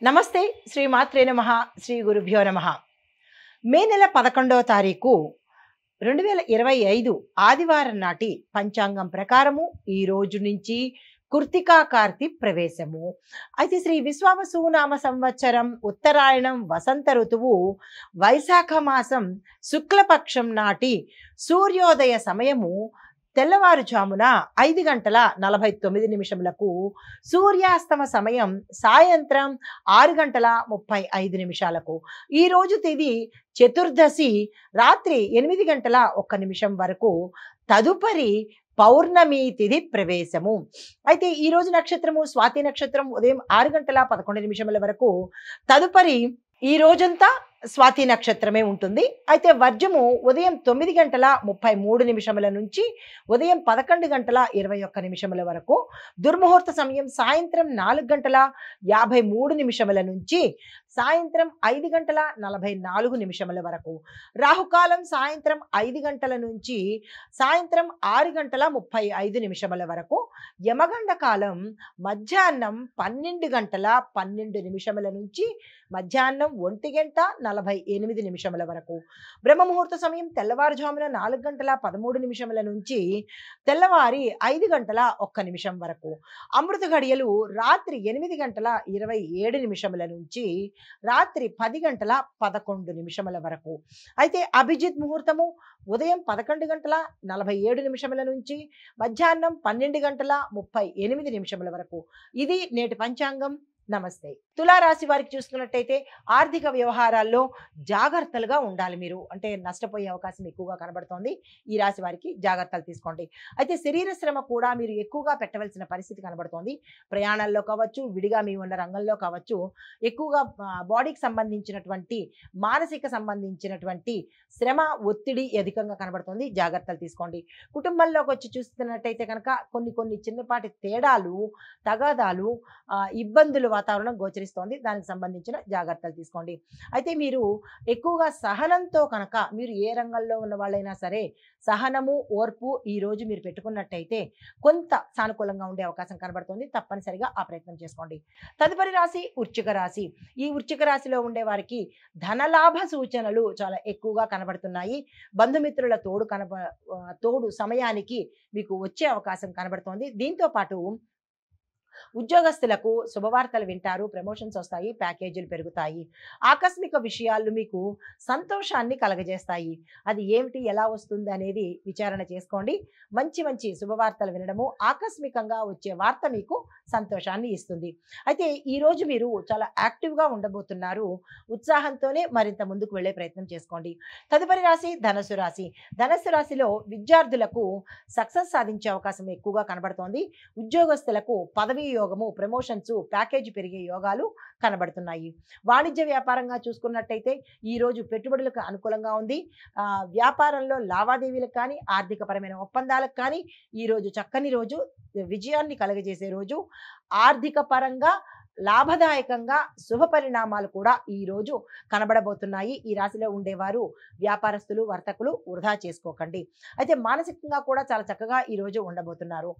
నమస్తే శ్రీ మాత్రే నమః శ్రీ గురుభ్యో నమః మే నెల 11వ తారీఖు 2025 ఆదివారం నాటి పంచాంగం ప్రకారము ఈ రోజు నుంచి కృత్తికా కార్తీ ప్రవేశము. అయితే శ్రీ విశ్వావసు నామ సంవత్సరం ఉత్తరాయణం వసంత ఋతువు వైశాఖ మాసం శుక్లపక్షం నాటి సూర్యోదయ సమయము తెల్లవారుజామున 5:49 సూర్యాస్తమ సమయం సాయంత్రం 6:35 ఈ రోజు తేదీ చతుర్దశి రాత్రి 8:01 వరకు తదుపరి పౌర్ణమి తిథి ప్రవేశము. అయితే ఈ రోజు నక్షత్రము స్వాతి నక్షత్రం ఉదయం 6:11 వరకు తదుపరి ఈ రోజంతా స్వాతి నక్షత్రమే ఉంటుంది. అయితే వర్జము ఉదయం 9:33 నుంచి ఉదయం 11:21 వరకు, దుర్ముహూర్త సమయం సాయంత్రం 4:53 నుంచి సాయంత్రం 5:44 వరకు, రాహుకాలం సాయంత్రం 5 గంటల నుంచి సాయంత్రం 6:35 వరకు, యమగండ కాలం మధ్యాహ్నం 12:12 నుంచి మధ్యాహ్నం 1:48 వరకు, బ్రహ్మముహూర్త సమయం తెల్లవారుజామున 4:13 నుంచి తెల్లవారి 5:01 వరకు, అమృత గడియలు రాత్రి 8:27 నుంచి రాత్రి 10:11 వరకు. అయితే అభిజిత్ ముహూర్తము ఉదయం 11:47 నుంచి మధ్యాహ్నం 12:38 వరకు. ఇది నేటి పంచాంగం. నమస్తే. తులారాశి వారికి చూసుకున్నట్టయితే ఆర్థిక వ్యవహారాల్లో జాగ్రత్తలుగా ఉండాలి. మీరు అంటే నష్టపోయే అవకాశం ఎక్కువగా కనబడుతోంది. ఈ రాశి వారికి జాగ్రత్తలు తీసుకోండి. అయితే శరీర శ్రమ కూడా మీరు ఎక్కువగా పెట్టవలసిన పరిస్థితి కనబడుతోంది. ప్రయాణాల్లో కావచ్చు, విడిగా మీ ఉన్న రంగంలో కావచ్చు, ఎక్కువగా బాడీకి సంబంధించినటువంటి మానసిక సంబంధించినటువంటి శ్రమ ఒత్తిడి అధికంగా కనబడుతోంది. జాగ్రత్తలు తీసుకోండి. కుటుంబంలోకి వచ్చి చూస్తున్నట్టయితే కనుక కొన్ని చిన్నపాటి తేడాలు, తగాదాలు, ఇబ్బందులు వాతావరణం గోచరిస్తోంది. దానికి సంబంధించిన జాగ్రత్తలు తీసుకోండి. అయితే మీరు ఎక్కువగా సహనంతో కనుక మీరు ఏ రంగంలో ఉన్న వాళ్ళైనా సరే సహనము, ఓర్పు ఈ రోజు మీరు పెట్టుకున్నట్టయితే కొంత సానుకూలంగా ఉండే అవకాశం కనబడుతుంది. తప్పనిసరిగా ఆ ప్రయత్నం చేసుకోండి. తదుపరి రాశి వృశ్చిక రాశి. ఈ వృశ్చిక రాశిలో ఉండే వారికి ధనలాభ సూచనలు చాలా ఎక్కువగా కనబడుతున్నాయి. బంధుమిత్రుల తోడు సమయానికి మీకు వచ్చే అవకాశం కనబడుతోంది. దీంతో పాటు ఉద్యోగస్తులకు శుభవార్తలు వింటారు. ప్రమోషన్స్ వస్తాయి, ప్యాకేజీలు పెరుగుతాయి. ఆకస్మిక విషయాలు మీకు సంతోషాన్ని కలగజేస్తాయి. అది ఏమిటి, ఎలా వస్తుంది అనేది విచారణ చేసుకోండి. మంచి శుభవార్తలు వినడము, ఆకస్మికంగా వచ్చే వార్త మీకు సంతోషాన్ని ఇస్తుంది. అయితే ఈరోజు మీరు చాలా యాక్టివ్గా ఉండబోతున్నారు. ఉత్సాహంతోనే మరింత ముందుకు వెళ్ళే ప్రయత్నం చేసుకోండి. తదుపరి రాశి ధనస్సు రాశి. ధనస్సు రాశిలో విద్యార్థులకు సక్సెస్ సాధించే అవకాశం ఎక్కువగా కనబడుతోంది. ఉద్యోగస్తులకు పదవీ యోగము, ప్రమోషన్స్, ప్యాకేజీ పెరిగే యోగాలు కనబడుతున్నాయి. వాణిజ్య వ్యాపారంగా చూసుకున్నట్టయితే ఈ రోజు పెట్టుబడులకు అనుకూలంగా ఉంది. వ్యాపారంలో లావాదేవీలకు కానీ, ఆర్థిక పరమైన ఒప్పందాలకు కానీ ఈ రోజు చక్కని రోజు, విజయాన్ని కలగజేసే రోజు. ఆర్థిక పరంగా లాభదాయకంగా శుభ పరిణామాలు కూడా ఈ రోజు కనబడబోతున్నాయి. ఈ రాశిలో ఉండేవారు వ్యాపారస్తులు, వర్తకులు వృధా చేసుకోకండి. అయితే మానసికంగా కూడా చాలా చక్కగా ఈ రోజు ఉండబోతున్నారు.